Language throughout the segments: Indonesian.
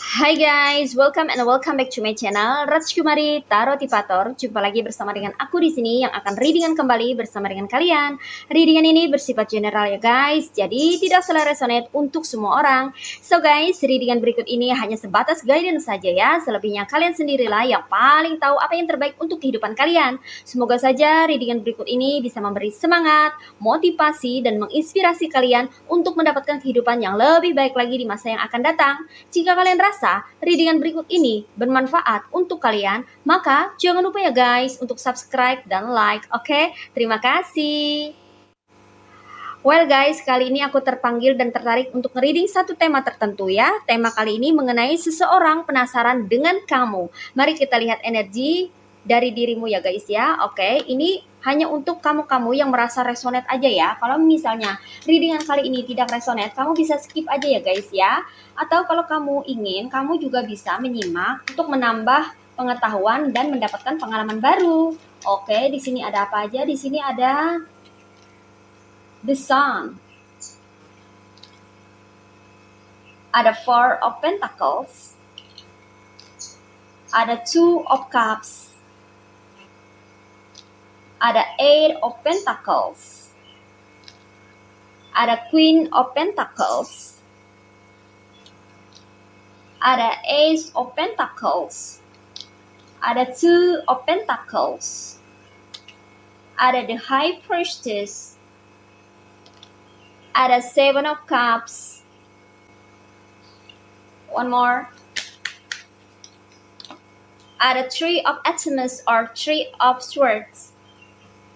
Hai guys, welcome back to my channel Rajkumari Tarotipator. Jumpa lagi bersama dengan aku di sini yang akan readingan kembali bersama dengan kalian. Readingan ini bersifat general ya guys, jadi tidak salah resonate untuk semua orang. So guys, readingan berikut ini hanya sebatas guidance saja ya. Selebihnya kalian sendirilah yang paling tahu apa yang terbaik untuk kehidupan kalian. Semoga saja readingan berikut ini bisa memberi semangat, motivasi, dan menginspirasi kalian untuk mendapatkan kehidupan yang lebih baik lagi di masa yang akan datang. Jika kalian rasa readingan berikut ini bermanfaat untuk kalian, maka jangan lupa ya guys untuk subscribe dan like, oke? Terima kasih. Well guys, kali ini aku terpanggil dan tertarik untuk nge-reading satu tema tertentu ya. Tema kali ini mengenai seseorang penasaran dengan kamu. Mari kita lihat energi dari dirimu ya guys ya. Oke, ini hanya untuk kamu-kamu yang merasa resonate aja ya. Kalau misalnya readingan kali ini tidak resonate, kamu bisa skip aja ya guys ya. Atau kalau kamu ingin, kamu juga bisa menyimak untuk menambah pengetahuan dan mendapatkan pengalaman baru. Oke, di sini ada apa aja? Di sini ada the sun. Ada Four of Pentacles. Ada Two of Cups. Ada Eight of Pentacles. Ada Queen of Pentacles. Ada Ace of Pentacles. Ada Two of Pentacles. Ada the High Priestess. Ada Seven of Cups. One more. Ada Three of Atoms or Three of Swords.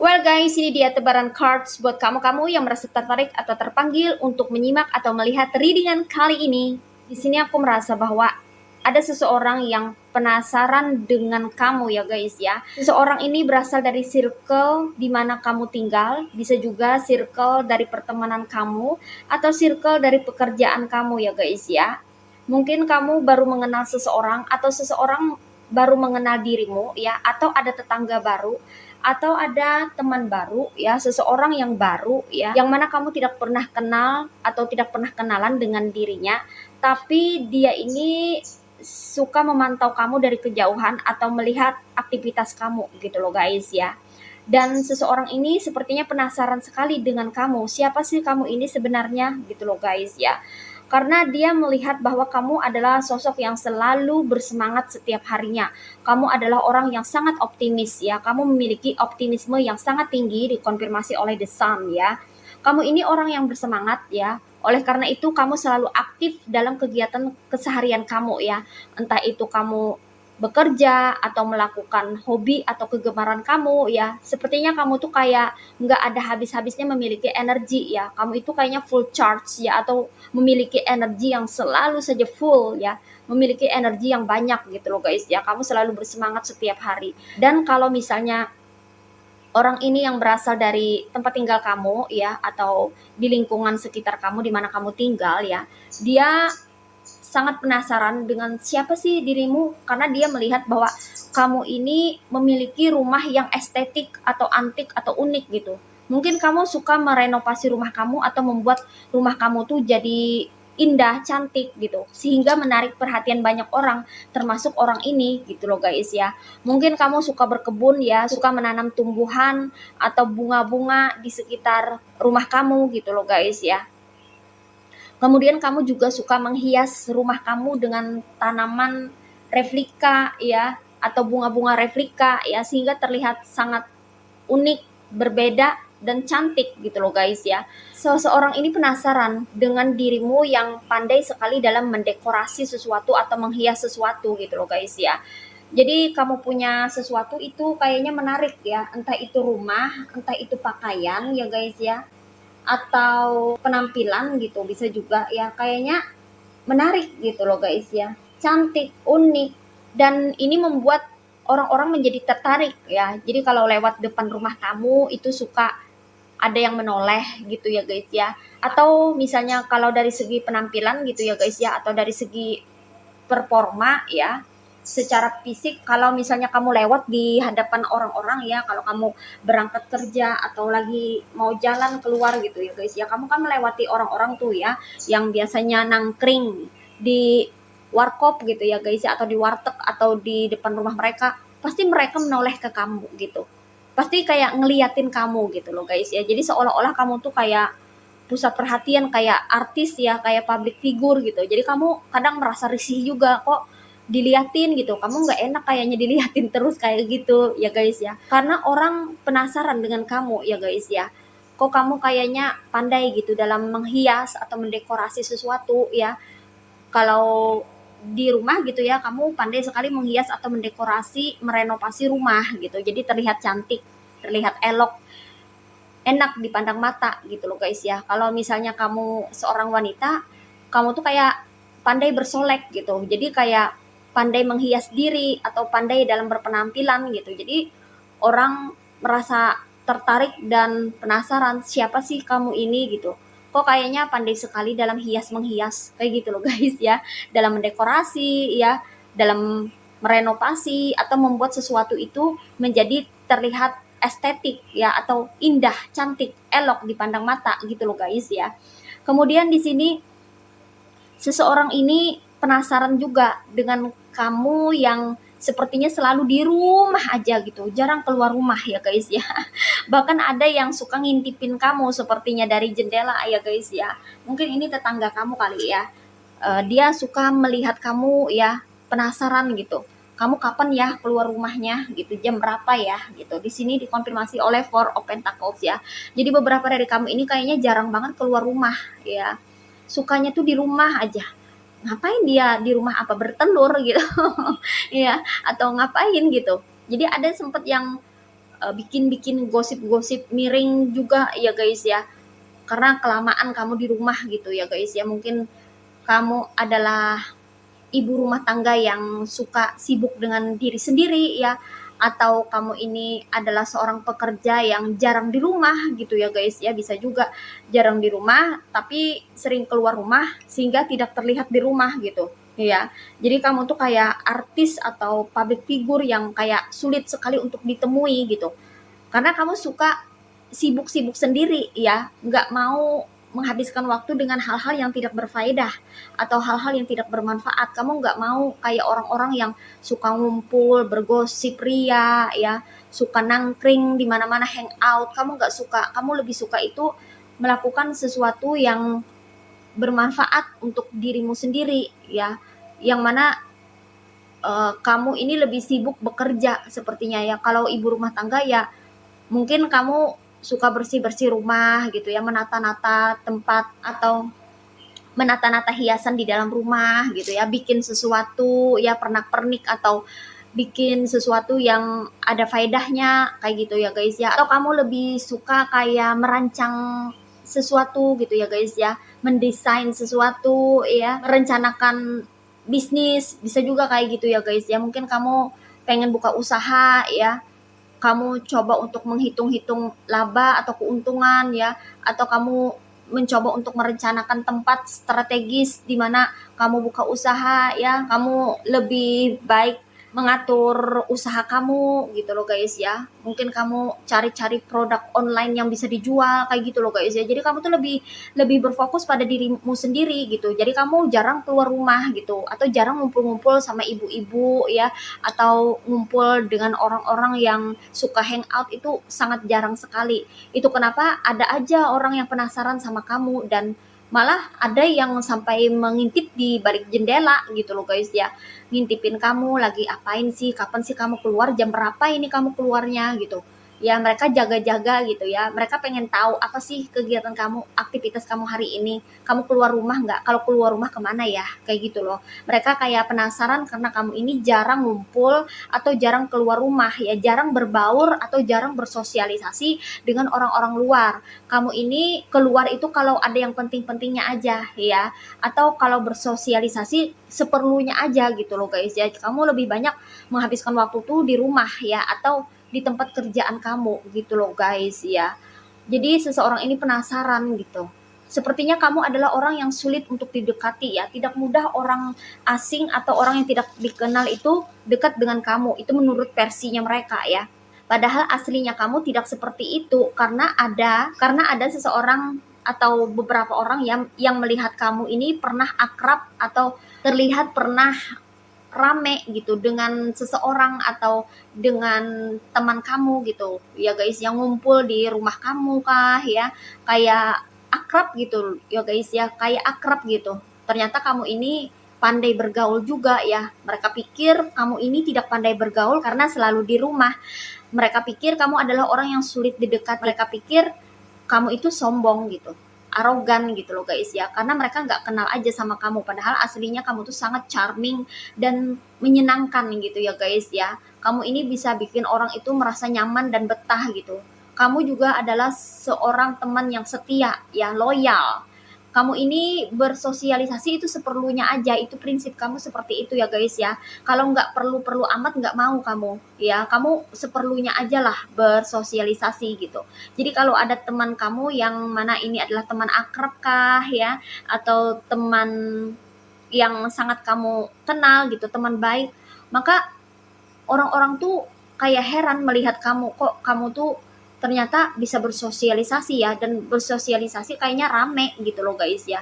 Well guys, ini dia tebaran cards buat kamu-kamu yang merasa tertarik atau terpanggil untuk menyimak atau melihat readingan kali ini. Di sini aku merasa bahwa ada seseorang yang penasaran dengan kamu ya guys ya. Seseorang ini berasal dari circle di mana kamu tinggal, bisa juga circle dari pertemanan kamu atau circle dari pekerjaan kamu ya guys ya. Mungkin kamu baru mengenal seseorang atau seseorang baru mengenal dirimu ya, atau ada tetangga baru atau ada teman baru ya, seseorang yang baru ya, yang mana kamu tidak pernah kenal atau tidak pernah kenalan dengan dirinya, tapi dia ini suka memantau kamu dari kejauhan atau melihat aktivitas kamu gitu loh guys ya. Dan seseorang ini sepertinya penasaran sekali dengan kamu. Siapa sih kamu ini sebenarnya gitu loh guys ya. Karena dia melihat bahwa kamu adalah sosok yang selalu bersemangat setiap harinya. Kamu adalah orang yang sangat optimis ya. Kamu memiliki optimisme yang sangat tinggi, dikonfirmasi oleh The Sun ya. Kamu ini orang yang bersemangat ya. Oleh karena itu kamu selalu aktif dalam kegiatan keseharian kamu ya. Entah itu kamu bekerja atau melakukan hobi atau kegemaran kamu ya, sepertinya kamu tuh kayak nggak ada habis-habisnya memiliki energi ya. Kamu itu kayaknya full charge ya, atau memiliki energi yang selalu saja full ya, memiliki energi yang banyak gitu loh guys ya. Kamu selalu bersemangat setiap hari. Dan kalau misalnya orang ini yang berasal dari tempat tinggal kamu ya, atau di lingkungan sekitar kamu di mana kamu tinggal ya, dia sangat penasaran dengan siapa sih dirimu, karena dia melihat bahwa kamu ini memiliki rumah yang estetik atau antik atau unik gitu. Mungkin kamu suka merenovasi rumah kamu atau membuat rumah kamu tuh jadi indah, cantik gitu, sehingga menarik perhatian banyak orang, termasuk orang ini gitu loh guys ya. Mungkin kamu suka berkebun ya, suka menanam tumbuhan atau bunga-bunga di sekitar rumah kamu gitu loh guys ya. Kemudian kamu juga suka menghias rumah kamu dengan tanaman replika ya, atau bunga-bunga replika ya, sehingga terlihat sangat unik, berbeda, dan cantik gitu loh guys ya. Seseorang ini penasaran dengan dirimu yang pandai sekali dalam mendekorasi sesuatu atau menghias sesuatu gitu loh guys ya. Jadi kamu punya sesuatu itu kayaknya menarik ya, entah itu rumah, entah itu pakaian ya guys ya, atau penampilan gitu, bisa juga ya, kayaknya menarik gitu loh guys ya, cantik, unik, dan ini membuat orang-orang menjadi tertarik ya. Jadi kalau lewat depan rumah kamu itu suka ada yang menoleh gitu ya guys ya, atau misalnya kalau dari segi penampilan gitu ya guys ya, atau dari segi performa ya, secara fisik, kalau misalnya kamu lewat di hadapan orang-orang ya, kalau kamu berangkat kerja atau lagi mau jalan keluar gitu ya guys ya, kamu kan melewati orang-orang tuh ya, yang biasanya nangkring di warkop gitu ya guys ya, atau di warteg atau di depan rumah mereka, pasti mereka menoleh ke kamu gitu. Pasti kayak ngeliatin kamu gitu loh guys ya. Jadi seolah-olah kamu tuh kayak pusat perhatian, kayak artis ya, kayak public figure gitu. Jadi kamu kadang merasa risih juga, kok diliatin gitu, kamu nggak enak kayaknya diliatin terus kayak gitu ya guys ya, karena orang penasaran dengan kamu ya guys ya, kok kamu kayaknya pandai gitu dalam menghias atau mendekorasi sesuatu ya. Kalau di rumah gitu ya, kamu pandai sekali menghias atau mendekorasi, merenovasi rumah gitu, jadi terlihat cantik, terlihat elok, enak dipandang mata gitu loh guys ya. Kalau misalnya kamu seorang wanita, kamu tuh kayak pandai bersolek gitu. Jadi kayak pandai menghias diri atau pandai dalam berpenampilan gitu. Jadi orang merasa tertarik dan penasaran siapa sih kamu ini gitu. Kok kayaknya pandai sekali dalam hias menghias kayak gitu loh guys ya. Dalam mendekorasi ya, dalam merenovasi atau membuat sesuatu itu menjadi terlihat estetik ya, atau indah, cantik, elok dipandang mata gitu loh guys ya. Kemudian di sini seseorang ini penasaran juga dengan kamu yang sepertinya selalu di rumah aja gitu, jarang keluar rumah ya guys ya. Bahkan ada yang suka ngintipin kamu sepertinya dari jendela ya guys ya. Mungkin ini tetangga kamu kali ya. Dia suka melihat kamu ya, penasaran gitu. Kamu kapan ya keluar rumahnya gitu, jam berapa ya gitu. Di sini dikonfirmasi oleh Four of Pentacles ya. Jadi beberapa dari kamu ini kayaknya jarang banget keluar rumah ya. Sukanya tuh di rumah aja. Ngapain dia di rumah, apa bertelur gitu. Ya, atau ngapain gitu. Jadi ada sempet yang bikin-bikin gosip-gosip miring juga ya guys ya. Karena kelamaan kamu di rumah gitu ya guys ya. Mungkin kamu adalah ibu rumah tangga yang suka sibuk dengan diri sendiri ya, atau kamu ini adalah seorang pekerja yang jarang di rumah gitu ya guys ya, bisa juga jarang di rumah tapi sering keluar rumah sehingga tidak terlihat di rumah gitu ya. Jadi kamu tuh kayak artis atau public figure yang kayak sulit sekali untuk ditemui gitu, karena kamu suka sibuk-sibuk sendiri ya, nggak mau menghabiskan waktu dengan hal-hal yang tidak berfaedah atau hal-hal yang tidak bermanfaat. Kamu nggak mau kayak orang-orang yang suka ngumpul, bergosip ria ya, suka nangkring di mana-mana, hangout. Kamu nggak suka, kamu lebih suka itu melakukan sesuatu yang bermanfaat untuk dirimu sendiri ya, yang mana kamu ini lebih sibuk bekerja sepertinya ya. Kalau ibu rumah tangga ya mungkin kamu suka bersih-bersih rumah gitu ya, menata-nata tempat atau menata-nata hiasan di dalam rumah gitu ya, bikin sesuatu ya, pernak-pernik atau bikin sesuatu yang ada faedahnya kayak gitu ya guys ya. Atau kamu lebih suka kayak merancang sesuatu gitu ya guys ya, mendesain sesuatu ya, merencanakan bisnis, bisa juga kayak gitu ya guys ya. Mungkin kamu pengen buka usaha ya, kamu coba untuk menghitung-hitung laba atau keuntungan ya, atau kamu mencoba untuk merencanakan tempat strategis di mana kamu buka usaha ya, kamu lebih baik mengatur usaha kamu gitu loh guys ya. Mungkin kamu cari-cari produk online yang bisa dijual kayak gitu loh guys ya. Jadi kamu tuh lebih lebih berfokus pada dirimu sendiri gitu. Jadi kamu jarang keluar rumah gitu, atau jarang ngumpul-ngumpul sama ibu-ibu ya, atau ngumpul dengan orang-orang yang suka hangout, itu sangat jarang sekali. Itu kenapa ada aja orang yang penasaran sama kamu, dan malah ada yang sampai mengintip di balik jendela gitu loh guys ya. Ngintipin kamu lagi apain sih, kapan sih kamu keluar, jam berapa ini kamu keluarnya gitu. Ya mereka jaga-jaga gitu ya. Mereka pengen tahu apa sih kegiatan kamu, aktivitas kamu hari ini. Kamu keluar rumah nggak? Kalau keluar rumah kemana ya? Kayak gitu loh. Mereka kayak penasaran karena kamu ini jarang ngumpul atau jarang keluar rumah ya, jarang berbaur atau jarang bersosialisasi dengan orang-orang luar. Kamu ini keluar itu kalau ada yang penting-pentingnya aja ya, atau kalau bersosialisasi seperlunya aja gitu loh guys ya. Kamu lebih banyak menghabiskan waktu tuh di rumah ya, atau di tempat kerjaan kamu gitu loh guys ya. Jadi seseorang ini penasaran gitu. Sepertinya kamu adalah orang yang sulit untuk didekati ya, tidak mudah orang asing atau orang yang tidak dikenal itu dekat dengan kamu. Itu menurut versinya mereka ya. Padahal aslinya kamu tidak seperti itu, karena ada seseorang atau beberapa orang yang melihat kamu ini pernah akrab atau terlihat pernah rame gitu dengan seseorang atau dengan teman kamu gitu ya guys, yang ngumpul di rumah kamu kah ya, kayak akrab gitu ya guys ya, kayak akrab gitu. Ternyata kamu ini pandai bergaul juga ya. Mereka pikir kamu ini tidak pandai bergaul karena selalu di rumah. Mereka pikir kamu adalah orang yang sulit didekat. Mereka pikir kamu itu sombong gitu, arogan gitu loh guys ya, karena mereka nggak kenal aja sama kamu, padahal aslinya kamu tuh sangat charming dan menyenangkan gitu ya guys ya. Kamu ini bisa bikin orang itu merasa nyaman dan betah gitu. Kamu juga adalah seorang teman yang setia ya, loyal. Kamu ini bersosialisasi itu seperlunya aja, itu prinsip kamu seperti itu ya guys ya. Kalau nggak perlu-perlu amat nggak mau kamu ya, kamu seperlunya aja lah bersosialisasi gitu. Jadi kalau ada teman kamu yang mana ini adalah teman akrab kah ya, atau teman yang sangat kamu kenal gitu, teman baik, maka orang-orang tuh kayak heran melihat kamu, kok kamu tuh ternyata bisa bersosialisasi ya, dan bersosialisasi kayaknya rame gitu loh guys ya,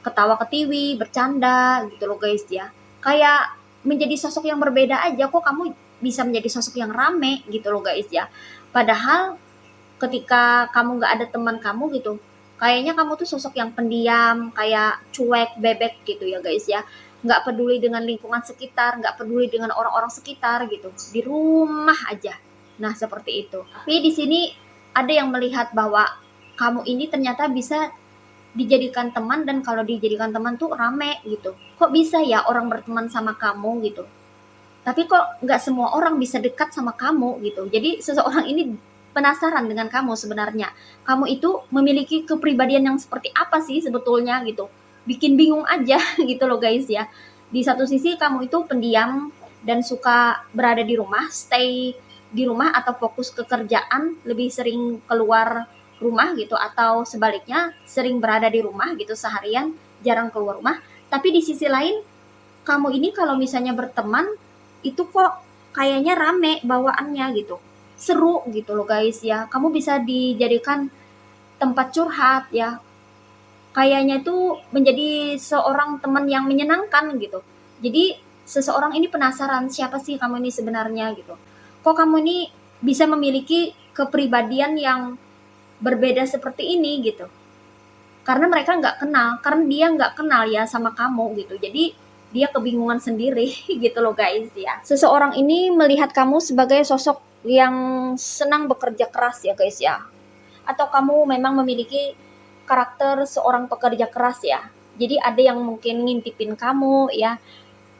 ketawa ketiwi, bercanda gitu loh guys ya. Kayak menjadi sosok yang berbeda aja, kok kamu bisa menjadi sosok yang rame gitu loh guys ya. Padahal ketika kamu nggak ada teman kamu gitu, kayaknya kamu tuh sosok yang pendiam, kayak cuek, bebek gitu ya guys ya. Nggak peduli dengan lingkungan sekitar, nggak peduli dengan orang-orang sekitar gitu. Di rumah aja. Nah, seperti itu. Tapi di sini ada yang melihat bahwa kamu ini ternyata bisa dijadikan teman, dan kalau dijadikan teman tuh rame gitu. Kok bisa ya orang berteman sama kamu gitu? Tapi kok nggak semua orang bisa dekat sama kamu gitu. Jadi seseorang ini penasaran dengan kamu sebenarnya. Kamu itu memiliki kepribadian yang seperti apa sih sebetulnya gitu. Bikin bingung aja gitu loh guys ya. Di satu sisi kamu itu pendiam dan suka berada di rumah, stay di rumah atau fokus ke kerjaan, lebih sering keluar rumah gitu, atau sebaliknya sering berada di rumah gitu seharian, jarang keluar rumah. Tapi di sisi lain kamu ini kalau misalnya berteman itu kok kayaknya rame bawaannya gitu, seru gitu loh guys ya. Kamu bisa dijadikan tempat curhat ya, kayaknya itu menjadi seorang teman yang menyenangkan gitu. Jadi seseorang ini penasaran, siapa sih kamu ini sebenarnya gitu, kok kamu ini bisa memiliki kepribadian yang berbeda seperti ini gitu. Karena mereka nggak kenal, karena dia nggak kenal ya sama kamu gitu, jadi dia kebingungan sendiri gitu loh guys ya. Seseorang ini melihat kamu sebagai sosok yang senang bekerja keras ya guys ya, atau kamu memang memiliki karakter seorang pekerja keras ya. Jadi ada yang mungkin ngintipin kamu ya,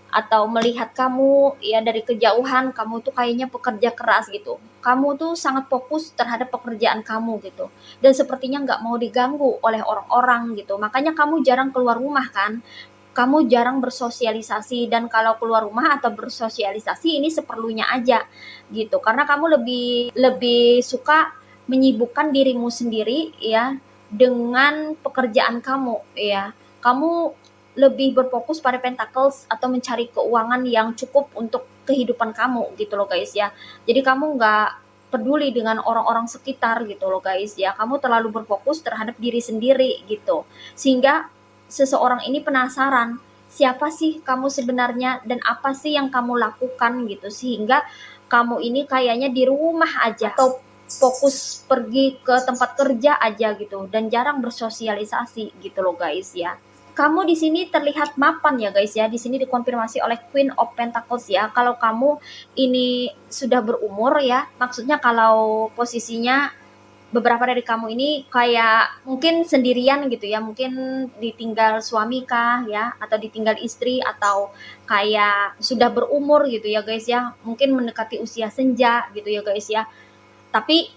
atau melihat kamu ya dari kejauhan, kamu tuh kayaknya pekerja keras gitu. Kamu tuh sangat fokus terhadap pekerjaan kamu gitu. Dan sepertinya nggak mau diganggu oleh orang-orang gitu. Makanya kamu jarang keluar rumah kan. Kamu jarang bersosialisasi, dan kalau keluar rumah atau bersosialisasi ini seperlunya aja gitu. Karena kamu lebih lebih suka menyibukkan dirimu sendiri ya dengan pekerjaan kamu ya. Kamu lebih berfokus pada pentacles atau mencari keuangan yang cukup untuk kehidupan kamu gitu loh guys ya. Jadi kamu nggak peduli dengan orang-orang sekitar gitu loh guys ya. Kamu terlalu berfokus terhadap diri sendiri gitu. Sehingga seseorang ini penasaran, siapa sih kamu sebenarnya dan apa sih yang kamu lakukan gitu. Sehingga kamu ini kayaknya di rumah aja atau fokus pergi ke tempat kerja aja gitu, dan jarang bersosialisasi gitu loh guys ya. Kamu di sini terlihat mapan ya guys ya. Di sini dikonfirmasi oleh Queen of Pentacles ya. Kalau kamu ini sudah berumur ya, maksudnya kalau posisinya beberapa dari kamu ini kayak mungkin sendirian gitu ya, mungkin ditinggal suami kah ya, atau ditinggal istri, atau kayak sudah berumur gitu ya guys ya, mungkin mendekati usia senja gitu ya guys ya. Tapi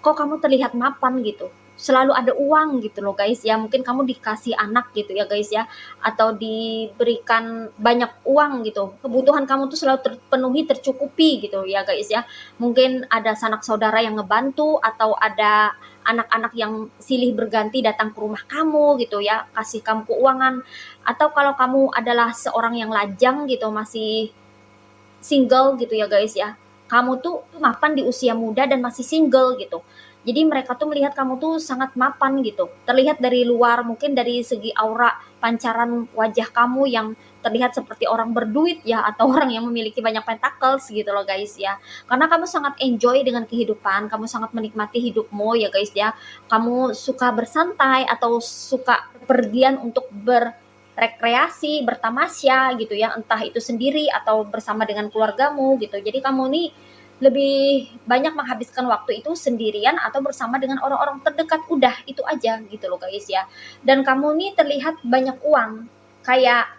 kok kamu terlihat mapan gitu, selalu ada uang gitu loh guys ya. Mungkin kamu dikasih anak gitu ya guys ya, atau diberikan banyak uang gitu, kebutuhan kamu tuh selalu terpenuhi, tercukupi gitu ya guys ya. Mungkin ada sanak saudara yang ngebantu, atau ada anak-anak yang silih berganti datang ke rumah kamu gitu ya, kasih kamu keuangan. Atau kalau kamu adalah seorang yang lajang gitu, masih single gitu ya guys ya, kamu tuh mapan di usia muda dan masih single gitu. Jadi mereka tuh melihat kamu tuh sangat mapan gitu. Terlihat dari luar, mungkin dari segi aura pancaran wajah kamu yang terlihat seperti orang berduit ya, atau orang yang memiliki banyak pentacles gitu loh guys ya. Karena kamu sangat enjoy dengan kehidupan, kamu sangat menikmati hidupmu ya guys ya. Kamu suka bersantai atau suka pergian untuk rekreasi, bertamasya gitu ya, entah itu sendiri atau bersama dengan keluargamu gitu. Jadi kamu nih lebih banyak menghabiskan waktu itu sendirian atau bersama dengan orang-orang terdekat, udah itu aja gitu loh guys ya. Dan kamu nih terlihat banyak uang, kayak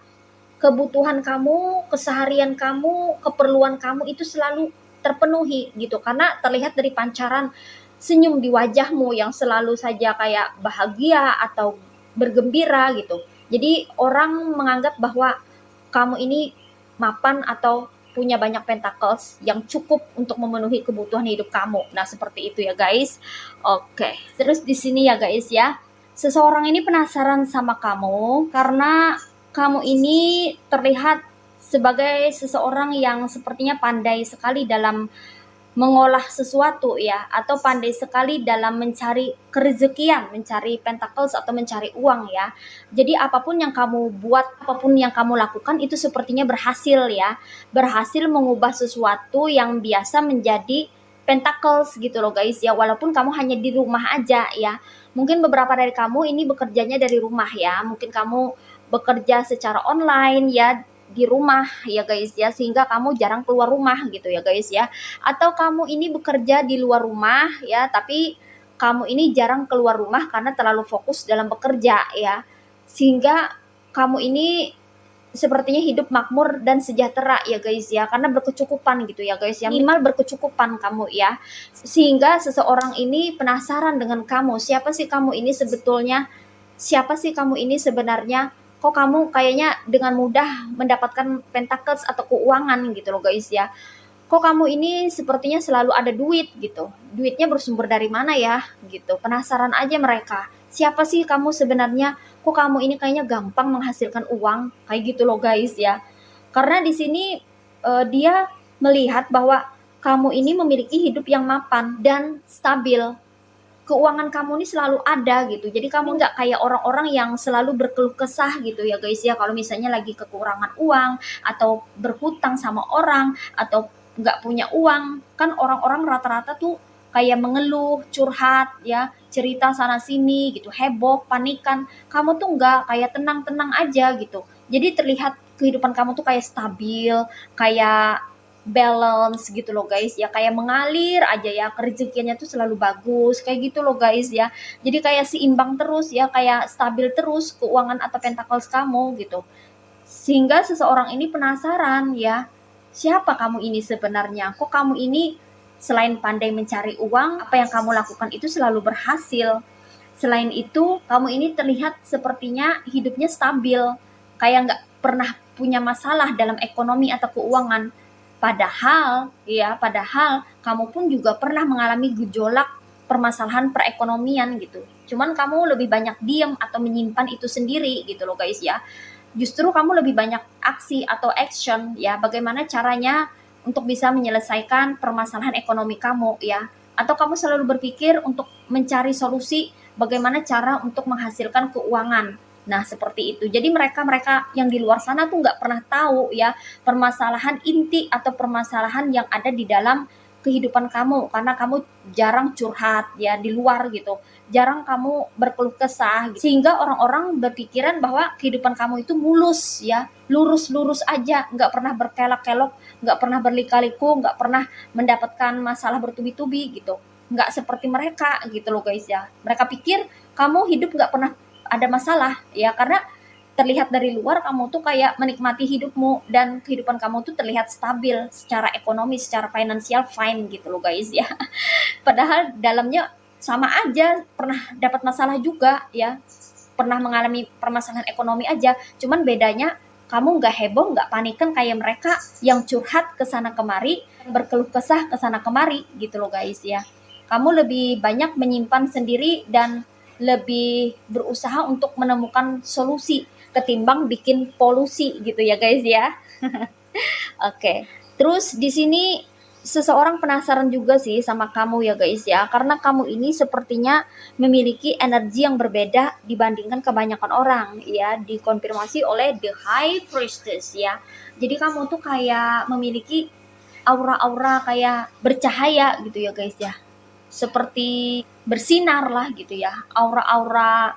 kebutuhan kamu, keseharian kamu, keperluan kamu itu selalu terpenuhi gitu, karena terlihat dari pancaran senyum di wajahmu yang selalu saja kayak bahagia atau bergembira gitu. Jadi orang menganggap bahwa kamu ini mapan atau punya banyak pentacles yang cukup untuk memenuhi kebutuhan hidup kamu. Nah, seperti itu ya guys. Oke, terus di sini ya guys ya. Seseorang ini penasaran sama kamu karena kamu ini terlihat sebagai seseorang yang sepertinya pandai sekali dalam mengolah sesuatu ya, atau pandai sekali dalam mencari kerezekian, mencari pentacles atau mencari uang ya. Jadi apapun yang kamu buat, apapun yang kamu lakukan itu sepertinya berhasil ya. Berhasil mengubah sesuatu yang biasa menjadi pentacles gitu loh guys ya, walaupun kamu hanya di rumah aja ya. Mungkin beberapa dari kamu ini bekerjanya dari rumah ya. Mungkin kamu bekerja secara online ya, di rumah ya guys ya, sehingga kamu jarang keluar rumah gitu ya guys ya. Atau kamu ini bekerja di luar rumah ya, tapi kamu ini jarang keluar rumah karena terlalu fokus dalam bekerja ya, sehingga kamu ini sepertinya hidup makmur dan sejahtera ya guys ya, karena berkecukupan gitu ya guys ya, minimal berkecukupan kamu ya. Sehingga seseorang ini penasaran dengan kamu, siapa sih kamu ini sebetulnya, siapa sih kamu ini sebenarnya, kok kamu kayaknya dengan mudah mendapatkan pentacles atau keuangan gitu loh guys ya. Kok kamu ini sepertinya selalu ada duit gitu. Duitnya bersumber dari mana ya gitu. Penasaran aja mereka. Siapa sih kamu sebenarnya? Kok kamu ini kayaknya gampang menghasilkan uang kayak gitu loh guys ya. Karena di sini dia melihat bahwa kamu ini memiliki hidup yang mapan dan stabil. Keuangan kamu ini selalu ada gitu. Jadi kamu nggak kayak orang-orang yang selalu berkeluh kesah gitu ya guys ya. Kalau misalnya lagi kekurangan uang atau berhutang sama orang atau nggak punya uang, kan orang-orang rata-rata tuh kayak mengeluh, curhat ya, cerita sana sini gitu, heboh, panikan. Kamu tuh nggak, kayak tenang-tenang aja gitu. Jadi terlihat kehidupan kamu tuh kayak stabil, kayak balance gitu loh guys ya, kayak mengalir aja ya, rezekinya tuh selalu bagus kayak gitu loh guys ya. Jadi kayak seimbang terus ya, kayak stabil terus keuangan atau pentacles kamu gitu. Sehingga seseorang ini penasaran ya, siapa kamu ini sebenarnya, kok kamu ini selain pandai mencari uang, apa yang kamu lakukan itu selalu berhasil. Selain itu kamu ini terlihat sepertinya hidupnya stabil, kayak nggak pernah punya masalah dalam ekonomi atau keuangan. Padahal kamu pun juga pernah mengalami gejolak permasalahan perekonomian gitu. Cuman kamu lebih banyak diam atau menyimpan itu sendiri gitu loh guys ya. Justru kamu lebih banyak aksi atau action ya, bagaimana caranya untuk bisa menyelesaikan permasalahan ekonomi kamu ya. Atau kamu selalu berpikir untuk mencari solusi bagaimana cara untuk menghasilkan keuangan. Nah, seperti itu. Jadi mereka-mereka yang di luar sana tuh nggak pernah tahu ya permasalahan inti atau permasalahan yang ada di dalam kehidupan kamu, karena kamu jarang curhat ya di luar gitu, jarang kamu berkeluh kesah gitu. Sehingga orang-orang berpikiran bahwa kehidupan kamu itu mulus ya, lurus-lurus aja, nggak pernah berkelok-kelok, nggak pernah berlika-liku, nggak pernah mendapatkan masalah bertubi-tubi gitu. Nggak seperti mereka gitu loh guys ya. Mereka pikir kamu hidup nggak pernah ada masalah ya, karena terlihat dari luar kamu tuh kayak menikmati hidupmu dan kehidupan kamu tuh terlihat stabil secara ekonomi, secara finansial fine gitu loh guys ya. Padahal dalamnya sama aja, pernah dapat masalah juga ya, pernah mengalami permasalahan ekonomi aja. Cuman bedanya kamu nggak heboh, nggak panikan kayak mereka yang curhat ke sana kemari, berkeluh kesah ke sana kemari gitu loh guys ya. Kamu lebih banyak menyimpan sendiri dan lebih berusaha untuk menemukan solusi ketimbang bikin polusi gitu ya guys ya. Oke. Terus di sini seseorang penasaran juga sih sama kamu ya guys ya, karena kamu ini sepertinya memiliki energi yang berbeda dibandingkan kebanyakan orang ya, dikonfirmasi oleh The High Priestess ya. Jadi kamu tuh kayak memiliki aura-aura kayak bercahaya gitu ya guys ya, seperti bersinar lah gitu ya, aura-aura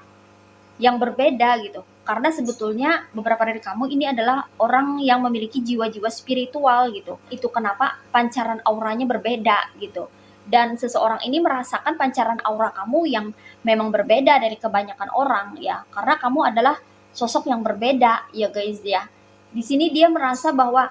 yang berbeda gitu. Karena sebetulnya beberapa dari kamu ini adalah orang yang memiliki jiwa-jiwa spiritual gitu. Itu kenapa pancaran auranya berbeda gitu. Dan seseorang ini merasakan pancaran aura kamu yang memang berbeda dari kebanyakan orang ya. Karena kamu adalah sosok yang berbeda ya guys ya. Di sini dia merasa bahwa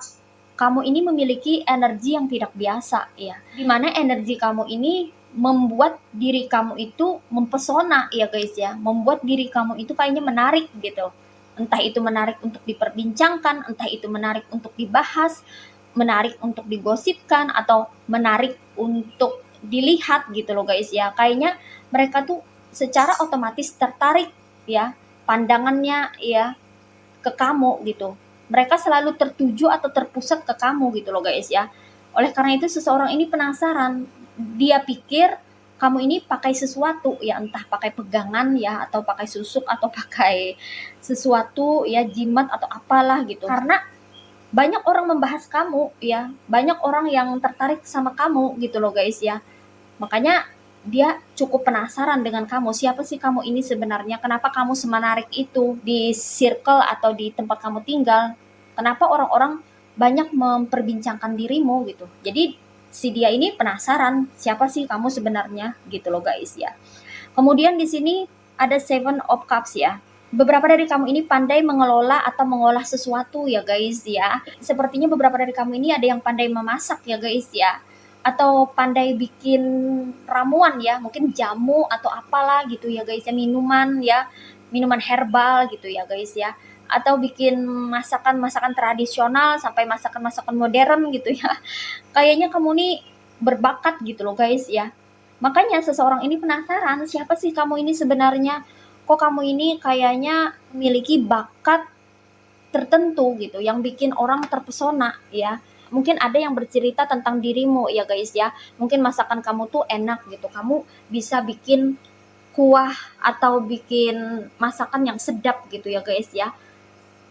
kamu ini memiliki energi yang tidak biasa ya. Dimana energi kamu ini membuat diri kamu itu mempesona ya guys ya, membuat diri kamu itu kayaknya menarik gitu, entah itu menarik untuk diperbincangkan, entah itu menarik untuk dibahas, menarik untuk digosipkan, atau menarik untuk dilihat gitu loh guys ya. Kayaknya mereka tuh secara otomatis tertarik ya, pandangannya ya ke kamu gitu, mereka selalu tertuju atau terpusat ke kamu gitu loh guys ya. Oleh karena itu seseorang ini penasaran, dia pikir kamu ini pakai sesuatu ya, entah pakai pegangan ya, atau pakai susuk, atau pakai sesuatu ya, jimat atau apalah gitu. Karena banyak orang membahas kamu ya, banyak orang yang tertarik sama kamu gitu loh guys ya. Makanya dia cukup penasaran dengan kamu, siapa sih kamu ini sebenarnya, kenapa kamu semenarik itu di circle atau di tempat kamu tinggal, kenapa orang-orang banyak memperbincangkan dirimu gitu. Jadi si dia ini penasaran siapa sih kamu sebenarnya gitu loh guys ya. Kemudian di sini ada Seven of Cups ya. Beberapa dari kamu ini pandai mengelola atau mengolah sesuatu ya guys ya. Sepertinya beberapa dari kamu ini ada yang pandai memasak ya guys ya. Atau pandai bikin ramuan ya, mungkin jamu atau apalah gitu ya guys ya, minuman ya, minuman herbal gitu ya guys ya. Atau bikin masakan-masakan tradisional sampai masakan-masakan modern gitu ya. Kayaknya kamu nih berbakat gitu loh guys ya. Makanya seseorang ini penasaran, siapa sih kamu ini sebenarnya? Kok kamu ini kayaknya memiliki bakat tertentu gitu yang bikin orang terpesona ya. Mungkin ada yang bercerita tentang dirimu ya guys ya. Mungkin masakan kamu tuh enak gitu. Kamu bisa bikin kuah atau bikin masakan yang sedap gitu ya guys ya.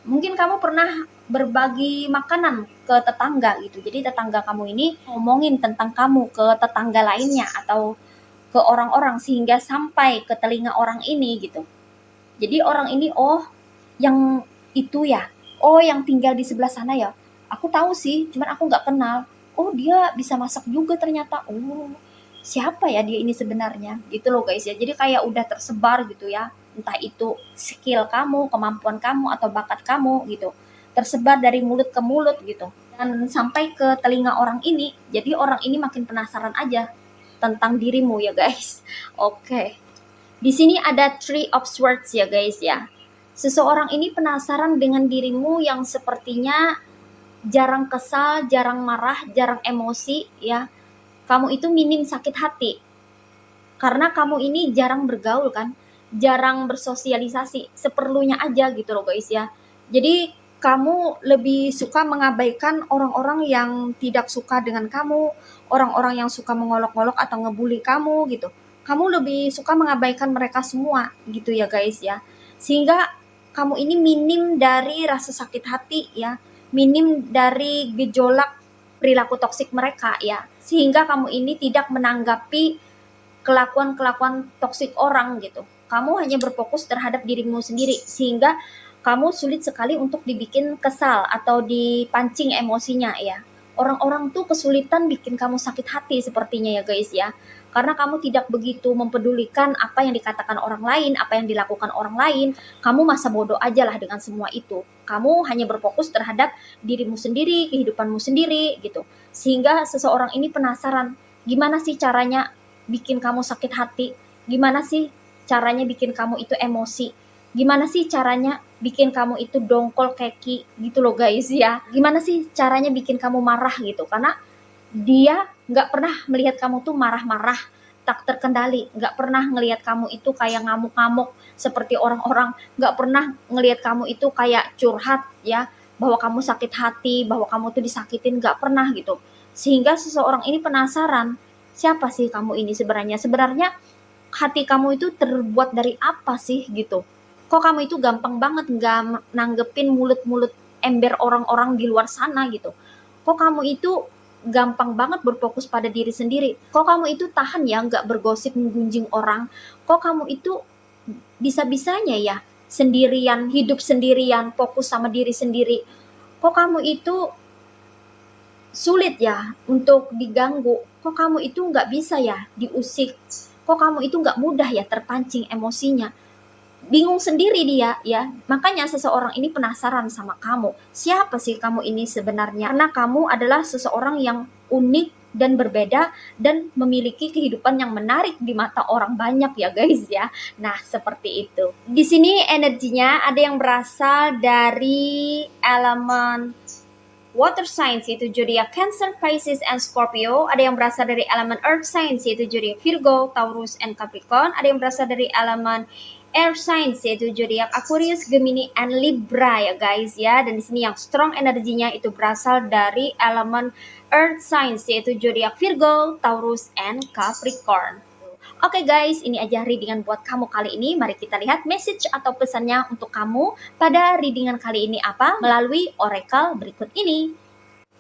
Mungkin kamu pernah berbagi makanan ke tetangga gitu. Jadi tetangga kamu ini ngomongin tentang kamu ke tetangga lainnya atau ke orang-orang sehingga sampai ke telinga orang ini gitu. Jadi orang ini, oh yang itu ya, oh yang tinggal di sebelah sana ya, aku tahu sih, cuman aku nggak kenal. Oh dia bisa masak juga ternyata. Oh siapa ya dia ini sebenarnya gitu loh guys ya. Jadi kayak udah tersebar gitu ya, entah itu skill kamu, kemampuan kamu, atau bakat kamu gitu, tersebar dari mulut ke mulut gitu, dan sampai ke telinga orang ini. Jadi orang ini makin penasaran aja tentang dirimu ya guys. Oke, di sini ada Three of Swords ya guys ya. Seseorang ini penasaran dengan dirimu yang sepertinya jarang kesal, jarang marah, jarang emosi ya. Kamu itu minim sakit hati. Karena kamu ini jarang bergaul kan, jarang bersosialisasi, seperlunya aja gitu loh guys ya. Jadi kamu lebih suka mengabaikan orang-orang yang tidak suka dengan kamu, orang-orang yang suka mengolok-olok atau ngebully kamu gitu. Kamu lebih suka mengabaikan mereka semua gitu ya guys ya. Sehingga kamu ini minim dari rasa sakit hati ya, minim dari gejolak perilaku toksik mereka ya. Sehingga kamu ini tidak menanggapi kelakuan-kelakuan toksik orang gitu. Kamu hanya berfokus terhadap dirimu sendiri sehingga kamu sulit sekali untuk dibikin kesal atau dipancing emosinya ya. Orang-orang tuh kesulitan bikin kamu sakit hati sepertinya ya guys ya. Karena kamu tidak begitu mempedulikan apa yang dikatakan orang lain, apa yang dilakukan orang lain. Kamu masa bodoh aja lah dengan semua itu. Kamu hanya berfokus terhadap dirimu sendiri, kehidupanmu sendiri gitu. Sehingga seseorang ini penasaran, gimana sih caranya bikin kamu sakit hati, gimana sih caranya bikin kamu itu emosi, gimana sih caranya bikin kamu itu dongkol keki gitu loh guys ya, gimana sih caranya bikin kamu marah gitu. Karena dia nggak pernah melihat kamu tuh marah-marah tak terkendali, nggak pernah ngelihat kamu itu kayak ngamuk-ngamuk seperti orang-orang, nggak pernah ngelihat kamu itu kayak curhat ya, bahwa kamu sakit hati, bahwa kamu tuh disakitin, nggak pernah gitu. Sehingga seseorang ini penasaran, siapa sih kamu ini sebenarnya? Sebenarnya hati kamu itu terbuat dari apa sih gitu? Kok kamu itu gampang banget nggak nanggepin mulut-mulut ember orang-orang di luar sana gitu? Kok kamu itu gampang banget berfokus pada diri sendiri? Kok kamu itu tahan ya nggak bergosip menggunjing orang? Kok kamu itu bisa-bisanya ya sendirian, hidup sendirian, fokus sama diri sendiri? Kok kamu itu sulit ya untuk diganggu? Kok kamu itu nggak bisa ya diusik? Kok kamu itu nggak mudah ya terpancing emosinya? Bingung sendiri dia ya. Makanya seseorang ini penasaran sama kamu. Siapa sih kamu ini sebenarnya? Karena kamu adalah seseorang yang unik dan berbeda dan memiliki kehidupan yang menarik di mata orang banyak ya guys ya. Nah, seperti itu. Di sini energinya ada yang berasal dari elemen water signs yaitu zodiak Cancer, Pisces, and Scorpio. Ada yang berasal dari elemen earth signs yaitu zodiak Virgo, Taurus, and Capricorn. Ada yang berasal dari elemen air signs yaitu zodiak Aquarius, Gemini, and Libra ya guys ya. Dan di sini yang strong energinya itu berasal dari elemen earth signs yaitu zodiak Virgo, Taurus, and Capricorn. Oke guys, ini aja readingan buat kamu kali ini. Mari kita lihat message atau pesannya untuk kamu pada readingan kali ini apa melalui oracle berikut ini.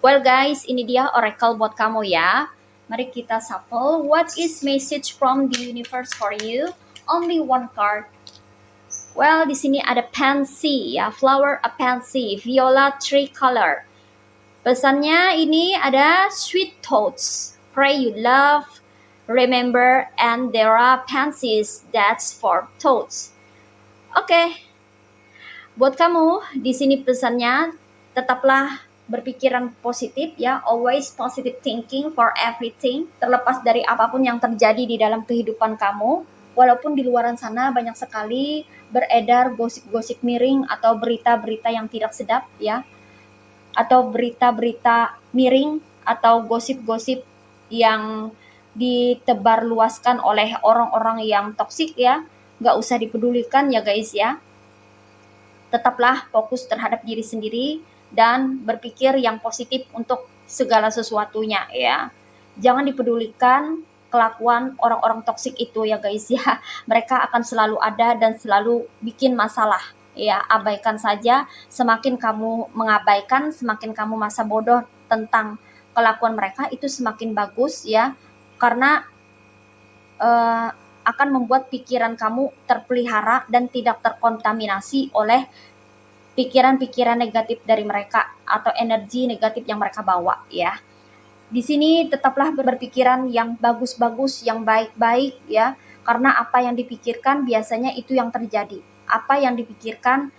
Well guys, ini dia oracle buat kamu ya. Mari kita shuffle. What is message from the universe for you? Only one card. Well, di sini ada pansy ya, flower a pansy, viola tree color. Pesannya ini ada sweet thoughts, pray you love, remember, and there are pansies, that's for thoughts. Oke, buat kamu di sini pesannya tetaplah berpikiran positif ya, always positive thinking for everything, terlepas dari apapun yang terjadi di dalam kehidupan kamu. Walaupun di luaran sana banyak sekali beredar gosip-gosip miring atau berita-berita yang tidak sedap ya, atau berita-berita miring atau gosip-gosip yang ditebarluaskan oleh orang-orang yang toksik ya, nggak usah dipedulikan ya guys ya. Tetaplah fokus terhadap diri sendiri dan berpikir yang positif untuk segala sesuatunya ya. Jangan dipedulikan kelakuan orang-orang toksik itu ya guys ya. Mereka akan selalu ada dan selalu bikin masalah ya. Abaikan saja. Semakin kamu mengabaikan, semakin kamu masa bodoh tentang kelakuan mereka, itu semakin bagus ya, karena akan membuat pikiran kamu terpelihara dan tidak terkontaminasi oleh pikiran-pikiran negatif dari mereka atau energi negatif yang mereka bawa ya. Di sini tetaplah berpikiran yang bagus-bagus, yang baik-baik ya, karena apa yang dipikirkan biasanya itu yang terjadi. Apa yang dipikirkan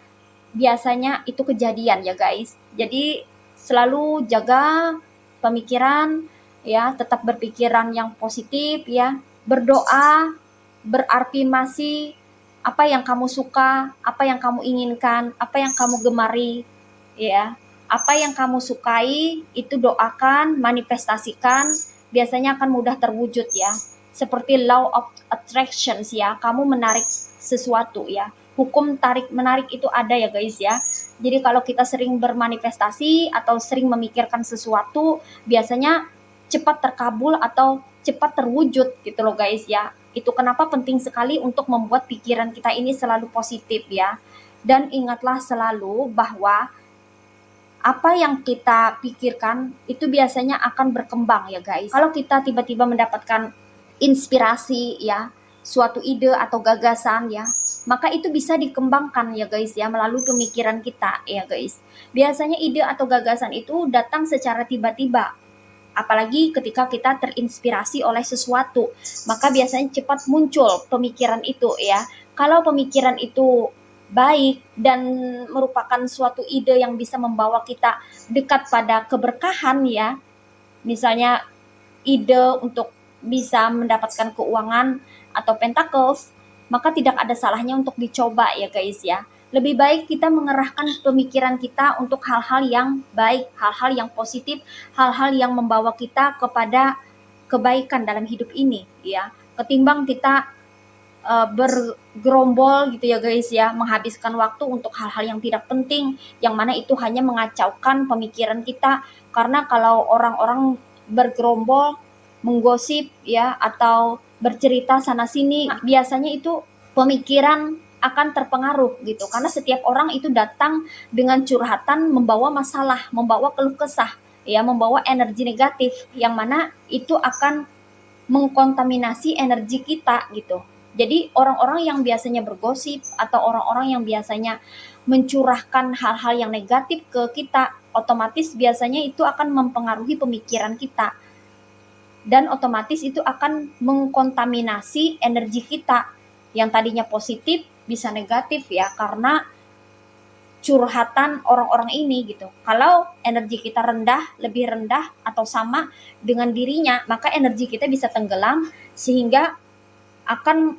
biasanya itu kejadian ya guys. Jadi selalu jaga pemikiran ya, tetap berpikiran yang positif ya, berdoa, berafirmasi apa yang kamu suka, apa yang kamu inginkan, apa yang kamu gemari ya. Apa yang kamu sukai itu doakan, manifestasikan, biasanya akan mudah terwujud ya. Seperti law of attraction ya, kamu menarik sesuatu ya. Hukum tarik menarik itu ada ya guys ya. Jadi kalau kita sering bermanifestasi atau sering memikirkan sesuatu, biasanya cepat terkabul atau cepat terwujud gitu loh guys ya. Itu kenapa penting sekali untuk membuat pikiran kita ini selalu positif ya. Dan ingatlah selalu bahwa apa yang kita pikirkan itu biasanya akan berkembang ya guys. Kalau kita tiba-tiba mendapatkan inspirasi ya, suatu ide atau gagasan ya, maka itu bisa dikembangkan ya guys ya, melalui pemikiran kita ya guys. Biasanya ide atau gagasan itu datang secara tiba-tiba. Apalagi ketika kita terinspirasi oleh sesuatu, maka biasanya cepat muncul pemikiran itu ya. Kalau pemikiran itu baik dan merupakan suatu ide yang bisa membawa kita dekat pada keberkahan ya, misalnya ide untuk bisa mendapatkan keuangan atau pentacles, maka tidak ada salahnya untuk dicoba ya guys ya. Lebih baik kita mengerahkan pemikiran kita untuk hal-hal yang baik, hal-hal yang positif, hal-hal yang membawa kita kepada kebaikan dalam hidup ini ya, ketimbang kita bergerombol gitu ya guys ya, menghabiskan waktu untuk hal-hal yang tidak penting, yang mana itu hanya mengacaukan pemikiran kita. Karena kalau orang-orang bergerombol, menggosip ya, atau bercerita sana sini, biasanya itu pemikiran akan terpengaruh gitu, karena setiap orang itu datang dengan curhatan, membawa masalah, membawa keluh kesah ya, membawa energi negatif, yang mana itu akan mengkontaminasi energi kita gitu. Jadi orang-orang yang biasanya bergosip atau orang-orang yang biasanya mencurahkan hal-hal yang negatif ke kita, otomatis biasanya itu akan mempengaruhi pemikiran kita. Dan otomatis itu akan mengkontaminasi energi kita yang tadinya positif bisa negatif ya, karena curhatan orang-orang ini gitu. Kalau energi kita rendah, lebih rendah atau sama dengan dirinya, maka energi kita bisa tenggelam sehingga akan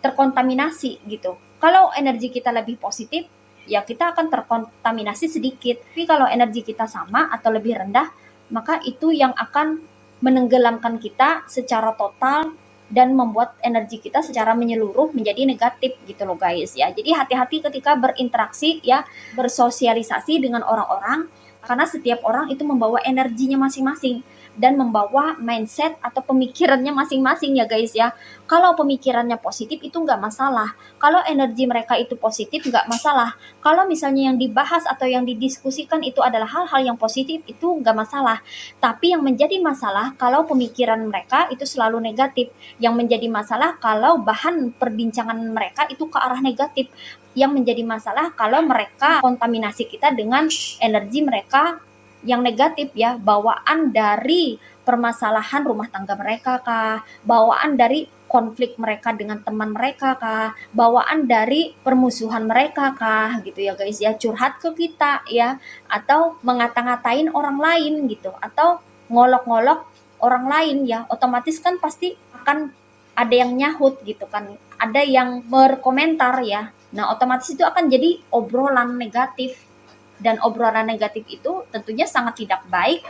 terkontaminasi gitu. Kalau energi kita lebih positif, ya kita akan terkontaminasi sedikit. Tapi kalau energi kita sama atau lebih rendah, maka itu yang akan menenggelamkan kita secara total dan membuat energi kita secara menyeluruh menjadi negatif gitu loh guys ya. Jadi hati-hati ketika berinteraksi ya, bersosialisasi dengan orang-orang, karena setiap orang itu membawa energinya masing-masing dan membawa mindset atau pemikirannya masing-masing ya guys ya. Kalau pemikirannya positif itu nggak masalah, kalau energi mereka itu positif nggak masalah, kalau misalnya yang dibahas atau yang didiskusikan itu adalah hal-hal yang positif itu nggak masalah. Tapi yang menjadi masalah kalau pemikiran mereka itu selalu negatif, yang menjadi masalah kalau bahan perbincangan mereka itu ke arah negatif, yang menjadi masalah kalau mereka kontaminasi kita dengan energi mereka yang negatif ya, bawaan dari permasalahan rumah tangga mereka kah, bawaan dari konflik mereka dengan teman mereka kah, bawaan dari permusuhan mereka kah gitu ya guys ya, curhat ke kita ya, atau ngata-ngatain orang lain gitu, atau ngolok-ngolok orang lain ya, otomatis kan pasti akan ada yang nyahut gitu kan, ada yang berkomentar ya. Nah, otomatis itu akan jadi obrolan negatif, dan obrolan negatif itu tentunya sangat tidak baik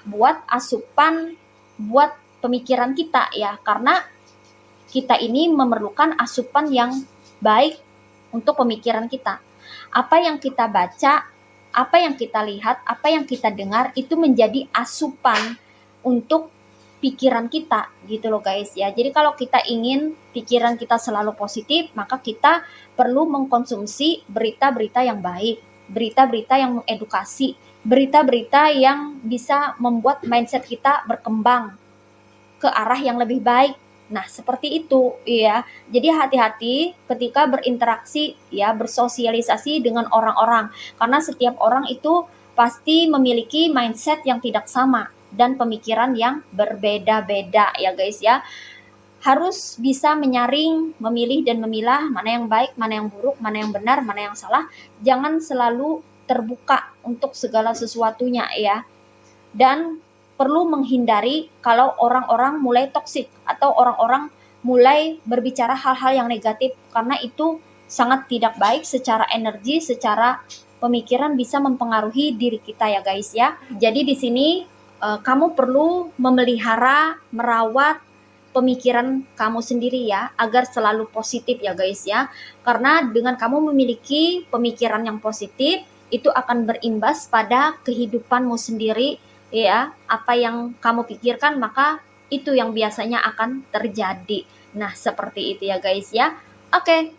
buat asupan, buat pemikiran kita ya, karena kita ini memerlukan asupan yang baik untuk pemikiran kita. Apa yang kita baca, apa yang kita lihat, apa yang kita dengar itu menjadi asupan untuk pikiran kita gitu loh guys ya. Jadi kalau kita ingin pikiran kita selalu positif, maka kita perlu mengkonsumsi berita-berita yang baik, berita-berita yang mengedukasi, berita-berita yang bisa membuat mindset kita berkembang ke arah yang lebih baik. Nah, seperti itu ya. Jadi hati-hati ketika berinteraksi ya, bersosialisasi dengan orang-orang, karena setiap orang itu pasti memiliki mindset yang tidak sama dan pemikiran yang berbeda-beda ya guys ya. Harus bisa menyaring, memilih dan memilah mana yang baik, mana yang buruk, mana yang benar, mana yang salah. Jangan selalu terbuka untuk segala sesuatunya ya. Dan perlu menghindari kalau orang-orang mulai toksik atau orang-orang mulai berbicara hal-hal yang negatif, karena itu sangat tidak baik secara energi, secara pemikiran, bisa mempengaruhi diri kita ya guys ya. Jadi di sini kamu perlu memelihara, merawat pemikiran kamu sendiri ya, agar selalu positif ya guys ya. Karena dengan kamu memiliki pemikiran yang positif, itu akan berimbas pada kehidupanmu sendiri ya. Apa yang kamu pikirkan, maka itu yang biasanya akan terjadi. Nah, seperti itu ya guys ya. Oke.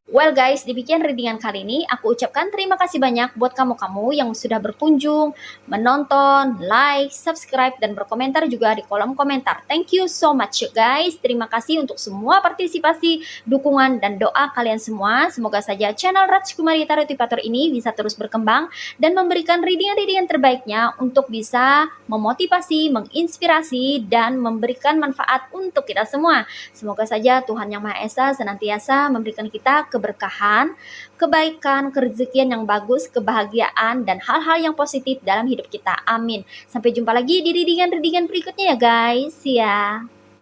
Well guys, demikian readingan kali ini. Aku ucapkan terima kasih banyak buat kamu-kamu yang sudah berkunjung, menonton, like, subscribe, dan berkomentar juga di kolom komentar. Thank you so much guys. Terima kasih untuk semua partisipasi, dukungan, dan doa kalian semua. Semoga saja channel Rajkumari Tarot Tipator ini bisa terus berkembang dan memberikan readingan-readingan terbaiknya untuk bisa memotivasi, menginspirasi, dan memberikan manfaat untuk kita semua. Semoga saja Tuhan Yang Maha Esa senantiasa memberikan kita keberkahan, kebaikan, kerezekian yang bagus, kebahagiaan, dan hal-hal yang positif dalam hidup kita. Amin. Sampai jumpa lagi di readingan-readingan berikutnya ya guys. Ya.